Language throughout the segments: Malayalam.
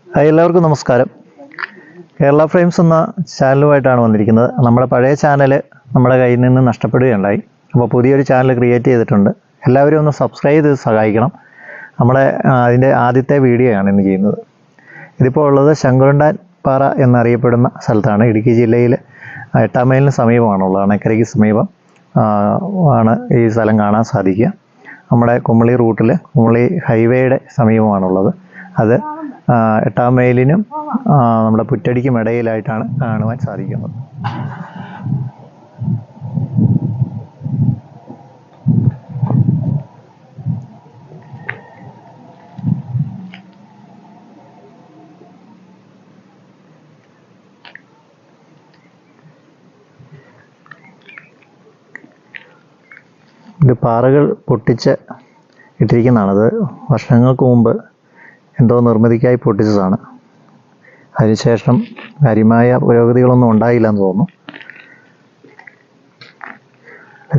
ഹായ്, എല്ലാവർക്കും നമസ്കാരം. കേരള ഫ്രെയിംസ് എന്ന ചാനലുമായിട്ടാണ് വന്നിരിക്കുന്നത്. നമ്മുടെ പഴയ ചാനൽ നമ്മുടെ കയ്യിൽ നിന്ന് നഷ്ടപ്പെടുകയുണ്ടായി. അപ്പോൾ പുതിയൊരു ചാനൽ ക്രിയേറ്റ് ചെയ്തിട്ടുണ്ട്. എല്ലാവരും ഒന്ന് സബ്സ്ക്രൈബ് ചെയ്ത് സഹായിക്കണം. അതിൻ്റെ ആദ്യത്തെ വീഡിയോ ആണ് ഇന്ന് ചെയ്യുന്നത്. ഇതിപ്പോൾ ഉള്ളത് ശങ്കുരണ്ടാൻ പാറ എന്നറിയപ്പെടുന്ന സ്ഥലത്താണ്. ഇടുക്കി ജില്ലയിൽ 8-ാം മൈലിന് സമീപമാണുള്ളത്. അണക്കരയ്ക്ക് സമീപം ആണ് ഈ സ്ഥലം കാണാൻ സാധിക്കുക. നമ്മുടെ കുമളി റൂട്ടിൽ കുമളി ഹൈവേയുടെ സമീപമാണുള്ളത്. അത് 8-ാം മൈലിനും നമ്മുടെ പുറ്റടിക്കും ഇടയിലായിട്ടാണ് കാണുവാൻ സാധിക്കുന്നത്. ഇത് പാറകൾ പൊട്ടിച്ച് ഇട്ടിരിക്കുന്നതാണത്. വർഷങ്ങൾക്ക് മുമ്പ് എന്തോ നിർമ്മിതിക്കായി പൊട്ടിച്ചതാണ്. അതിനുശേഷം കാര്യമായ പുരോഗതികളൊന്നും ഉണ്ടായില്ല എന്ന് തോന്നുന്നു.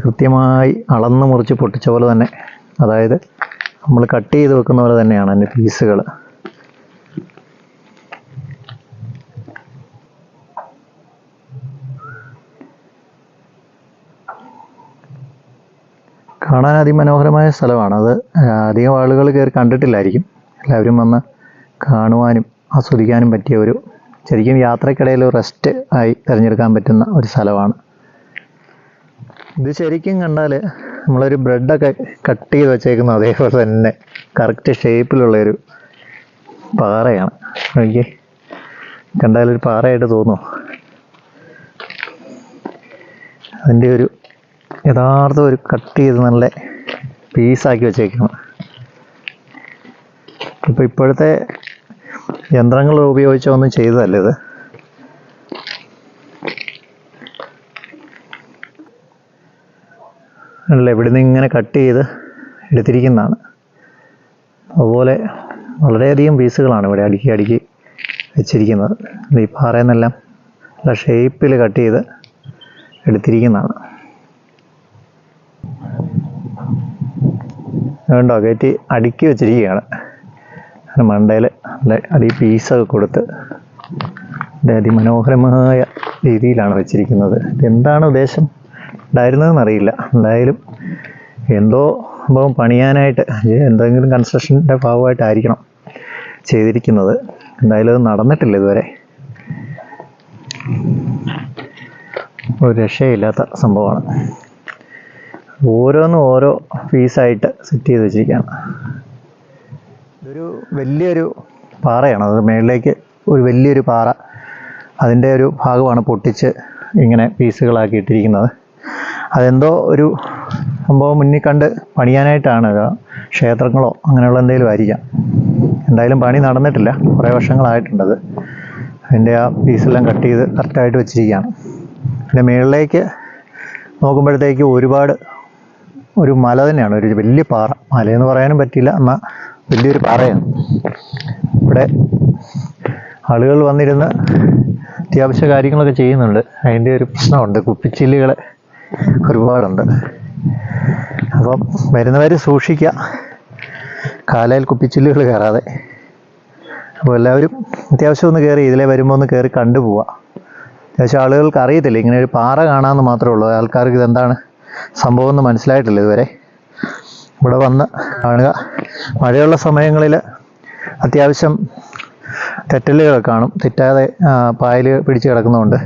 കൃത്യമായി അളന്ന് മുറിച്ച് പൊട്ടിച്ച പോലെ തന്നെ, അതായത് നമ്മൾ കട്ട് ചെയ്ത് വെക്കുന്ന പോലെ തന്നെയാണ് അതിൻ്റെ പീസുകൾ. കാണാൻ അതിമനോഹരമായ സ്ഥലമാണ്. അത് അധികം ആളുകൾ കയറി കണ്ടിട്ടില്ലായിരിക്കും. എല്ലാവരും വന്ന് കാണുവാനും ആസ്വദിക്കാനും പറ്റിയ ശരിക്കും യാത്രക്കിടയിൽ റെസ്റ്റ് ആയി തിരഞ്ഞെടുക്കാൻ പറ്റുന്ന ഒരു സ്ഥലമാണ്. ഇത് ശരിക്കും കണ്ടാൽ നമ്മളൊരു ബ്രെഡൊക്കെ കട്ട് ചെയ്ത് വെച്ചേക്കുന്ന അതേപോലെ തന്നെ കറക്റ്റ് ഷേപ്പിലുള്ളൊരു പാറയാണ്. എനിക്ക് കണ്ടാലൊരു പാറയായിട്ട് തോന്നുമോ? അതിൻ്റെ യഥാർത്ഥ കട്ട് ചെയ്ത് നല്ല പീസാക്കി വെച്ചേക്കണം. ഇപ്പോൾ ഇപ്പോഴത്തെ യന്ത്രങ്ങൾ ഉപയോഗിച്ചൊന്നും ചെയ്തതല്ല ഇത്. അല്ല, ഇവിടുന്ന് ഇങ്ങനെ കട്ട് ചെയ്ത് എടുത്തിരിക്കുന്നതാണ്. അതുപോലെ വളരെയധികം പീസുകളാണ് ഇവിടെ അടുക്കി വെച്ചിരിക്കുന്നത്. ഈ പാറയിൽ നിന്നെല്ലാം നല്ല ഷേപ്പിൽ കട്ട് ചെയ്ത് എടുത്തിരിക്കുന്നതാണ്. അതുകൊണ്ടോ കയറ്റി അടുക്കി വെച്ചിരിക്കുകയാണ്. മണ്ടയിൽ നല്ല അടി പീസൊക്കെ കൊടുത്ത് അതിമനോഹരമായ രീതിയിലാണ് വെച്ചിരിക്കുന്നത്. എന്താണ് ഉദ്ദേശം ഉണ്ടായിരുന്നതെന്ന് അറിയില്ല. എന്തായാലും എന്തോ സംഭവം പണിയാനായിട്ട് എന്തെങ്കിലും കൺസ്ട്രക്ഷൻ്റെ ഭാഗമായിട്ടായിരിക്കണം ചെയ്തിരിക്കുന്നത്. എന്തായാലും അത് നടന്നിട്ടില്ല ഇതുവരെ. ഒരു രക്ഷയില്ലാത്ത സംഭവമാണ്. ഓരോന്നും ഓരോ പീസായിട്ട് സെറ്റ് ചെയ്ത് വെച്ചിരിക്കുകയാണ്. ഇതൊരു വലിയൊരു പാറയാണ്. അത് മേളിലേക്ക് ഒരു വലിയൊരു പാറ, അതിൻ്റെ ഒരു ഭാഗമാണ് പൊട്ടിച്ച് ഇങ്ങനെ പീസുകളാക്കി ഇട്ടിരിക്കുന്നത്. അതെന്തോ ഒരു സംഭവം മുന്നിൽ കണ്ട് പണിയാനായിട്ടാണ്. ക്ഷേത്രങ്ങളോ അങ്ങനെയുള്ള എന്തെങ്കിലും ആയിരിക്കാം. എന്തായാലും പണി നടന്നിട്ടില്ല. കുറേ വർഷങ്ങളായിട്ടുണ്ടത്. അതിൻ്റെ ആ പീസെല്ലാം കട്ട് ചെയ്ത് കറക്റ്റായിട്ട് വെച്ചിരിക്കുകയാണ്. പിന്നെ മേളിലേക്ക് നോക്കുമ്പോഴത്തേക്ക് ഒരു മല തന്നെയാണ്. ഒരു വലിയ പാറ. മലയെന്ന് പറയാനും പറ്റില്ല, എന്നാൽ വലിയൊരു പാറയാണ്. ഇവിടെ ആളുകൾ വന്നിരുന്ന് അത്യാവശ്യ കാര്യങ്ങളൊക്കെ ചെയ്യുന്നുണ്ട്. അതിൻ്റെ ഒരു പ്രശ്നമുണ്ട്. കുപ്പിച്ചില്ലുകൾ ഒരുപാടുണ്ട്. അപ്പം വരുന്നവർ സൂക്ഷിക്കുക, കാലയിൽ കുപ്പിച്ചില്ലുകൾ കയറാതെ. അപ്പോൾ എല്ലാവരും അത്യാവശ്യം ഒന്ന് കയറി, ഇതിലെ വരുമ്പോൾ ഒന്ന് കയറി കണ്ടുപോവുക. അത്യാവശ്യം ആളുകൾക്ക് അറിയത്തില്ല, ഇങ്ങനെ ഒരു പാറ കാണാമെന്ന് മാത്രമേ ഉള്ളൂ. ആൾക്കാർക്ക് ഇതെന്താണ് സംഭവം എന്ന് മനസ്സിലായിട്ടില്ല ഇതുവരെ. ഇവിടെ വന്ന് കാണുക. മഴയുള്ള സമയങ്ങളിൽ അത്യാവശ്യം തെറ്റലുകൾ കാണും. തെറ്റാതെ പായൽ പിടിച്ച് കിടക്കുന്നതുകൊണ്ട്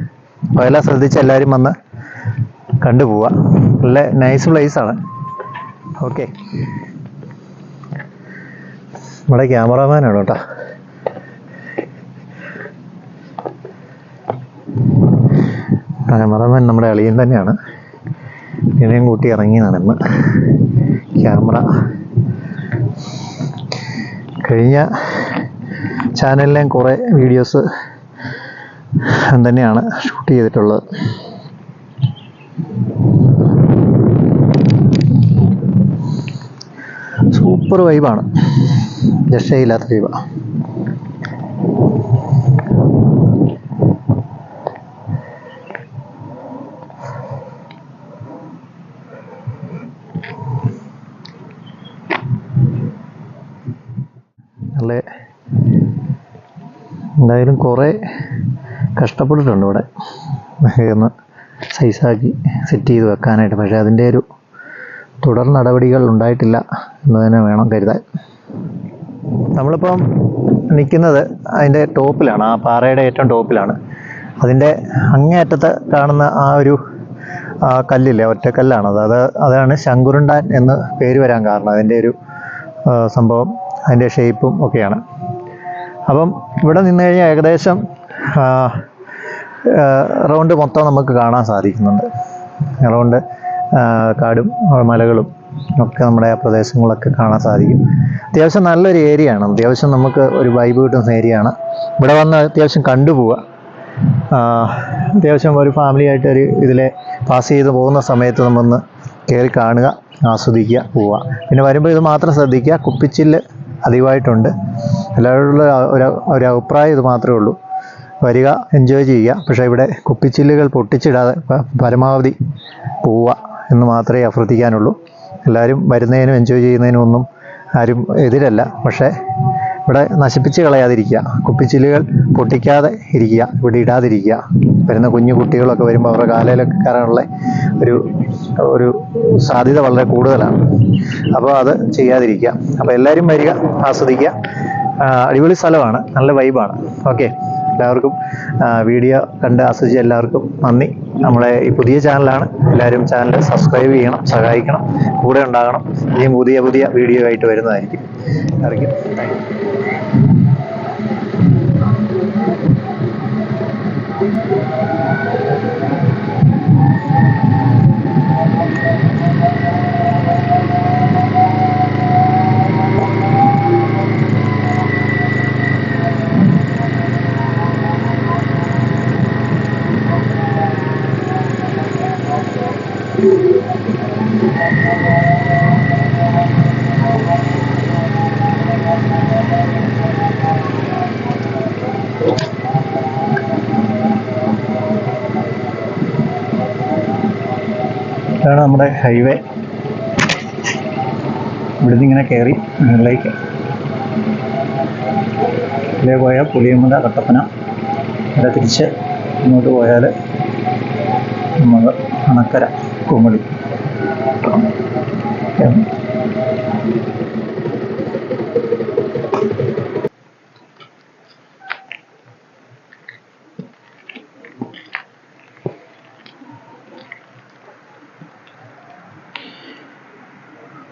അപ്പോൾ എല്ലാം ശ്രദ്ധിച്ച് എല്ലാവരും വന്ന് കണ്ടുപോവുക. നല്ല നൈസ് പ്ലേസാണ്. ഓക്കെ, നമ്മുടെ ക്യാമറാമാനാണ് കേട്ടോ. ക്യാമറാമാൻ നമ്മുടെ അളിയൻ തന്നെയാണ്. ഇതിനെയും കൂട്ടി ഇറങ്ങിയതാണ് ഇന്ന് ക്യാമറ. കഴിഞ്ഞ ചാനലിലെയും കുറേ വീഡിയോസ് തന്നെയാണ് ഷൂട്ട് ചെയ്തിട്ടുള്ളത്. സൂപ്പർ വൈബാണ്, രക്ഷയില്ലാത്ത വൈബാണ്. നല്ല എന്തായാലും കുറേ കഷ്ടപ്പെട്ടിട്ടുണ്ട് ഇവിടെ ഒന്ന് സൈസാക്കി സെറ്റ് ചെയ്ത് വെക്കാനായിട്ട്. പക്ഷേ അതിൻ്റെ ഒരു തുടർ നടപടികൾ ഉണ്ടായിട്ടില്ല എന്ന് തന്നെ വേണം കരുതാൻ. നമ്മളിപ്പം നിൽക്കുന്നത് അതിൻ്റെ ടോപ്പിലാണ്, ആ പാറയുടെ ഏറ്റവും ടോപ്പിലാണ്. അതിൻ്റെ അങ്ങേയറ്റത്ത് കാണുന്ന ആ ഒരു കല്ലില്ലേ, ഒറ്റക്കല്ലാണത്. അതാണ് ശങ്കുരുണ്ടാൻ എന്ന് പേര് വരാൻ കാരണം. അതിൻ്റെ ഒരു സംഭവം, അതിൻ്റെ ഷേപ്പും ഒക്കെയാണ്. അപ്പം ഇവിടെ നിന്ന് കഴിഞ്ഞാൽ ഏകദേശം റൗണ്ട് മൊത്തം നമുക്ക് കാണാൻ സാധിക്കുന്നുണ്ട്. റൗണ്ട് കാടും മലകളും ഒക്കെ നമ്മുടെ ആ പ്രദേശങ്ങളൊക്കെ കാണാൻ സാധിക്കും. അത്യാവശ്യം നല്ലൊരു ഏരിയ ആണ്. അത്യാവശ്യം നമുക്ക് ഒരു വൈബ് കിട്ടുന്ന ഏരിയ ആണ്. ഇവിടെ വന്ന് അത്യാവശ്യം കണ്ടുപോവുക. അത്യാവശ്യം ഒരു ഫാമിലി ആയിട്ട് ഒരു ഇതിലെ പാസ് ചെയ്ത് പോകുന്ന സമയത്ത് നമ്മൊന്ന് കയറി കാണുക, ആസ്വദിക്കുക, പോവുക. പിന്നെ വരുമ്പോൾ ഇത് മാത്രം ശ്രദ്ധിക്കുക, കുപ്പിച്ചില്ല് അധികമായിട്ടുണ്ട്. എല്ലാവരോടുള്ള ഒരു അഭിപ്രായം ഇത് മാത്രമേ ഉള്ളൂ. വരിക, എൻജോയ് ചെയ്യുക. പക്ഷേ ഇവിടെ കുപ്പിച്ചില്ലുകൾ പൊട്ടിച്ചിടാതെ പരമാവധി പോവുക എന്ന് മാത്രമേ അഭ്യർത്ഥിക്കാനുള്ളൂ. എല്ലാവരും വരുന്നതിനും എൻജോയ് ചെയ്യുന്നതിനും ഒന്നും ആരും എതിരല്ല. പക്ഷേ ഇവിടെ നശിപ്പിച്ച് കളയാതിരിക്കുക, കുപ്പിച്ചില്ലുകൾ പൊട്ടിക്കാതെ ഇരിക്കുക, ഇവിടെ ഇടാതിരിക്കുക. വരുന്ന കുഞ്ഞു കുട്ടികളൊക്കെ വരുമ്പോൾ അവരുടെ കാലയിലൊക്കെ കയറാനുള്ള ഒരു സാധ്യത വളരെ കൂടുതലാണ്. അപ്പോൾ അത് ചെയ്യാതിരിക്കുക. അപ്പോൾ എല്ലാവരും വരിക, ആസ്വദിക്കുക. അടിപൊളി സ്ഥലമാണ്, നല്ല വൈബാണ്. ഓക്കെ, എല്ലാവർക്കും വീഡിയോ കണ്ട് ആസ്വദിച്ച എല്ലാവർക്കും നന്ദി. നമ്മളെ ഈ പുതിയ ചാനലാണ്, എല്ലാവരും ചാനൽ സബ്സ്ക്രൈബ് ചെയ്യണം, സഹായിക്കണം, കൂടെ ഉണ്ടാകണം. ഇനിയും പുതിയ പുതിയ വീഡിയോ ആയിട്ട് വരുന്നതായിരിക്കും. എല്ലാവർക്കും താങ്ക് യു. ഇതാണ് നമ്മുടെ ഹൈവേ. ഇവിടുന്ന് ഇങ്ങനെ കയറി മുകളിലേക്ക് ഇതിലേ പോയാൽ പുളിയമല, കട്ടപ്പന, ഇവിടെ തിരിച്ച് ഇങ്ങോട്ട് പോയാൽ നമ്മൾ അണക്കര, കുമളി.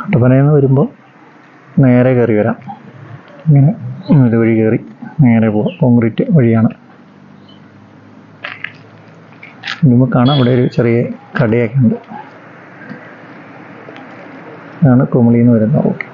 കട്ടപ്പനയിൽ നിന്ന് വരുമ്പോൾ നേരെ കയറി വരാം. ഇങ്ങനെ ഇതുവഴി കയറി നേരെ പോവാം. കോൺക്രീറ്റ് വഴിയാണ്. ഇനിയുമ്പോൾ കാണാം ഇവിടെ ഒരു ചെറിയ കടയൊക്കെ ഉണ്ട്. ഇതാണ് കുമളിയിൽ നിന്ന് വരുന്നത്. ഓക്കെ.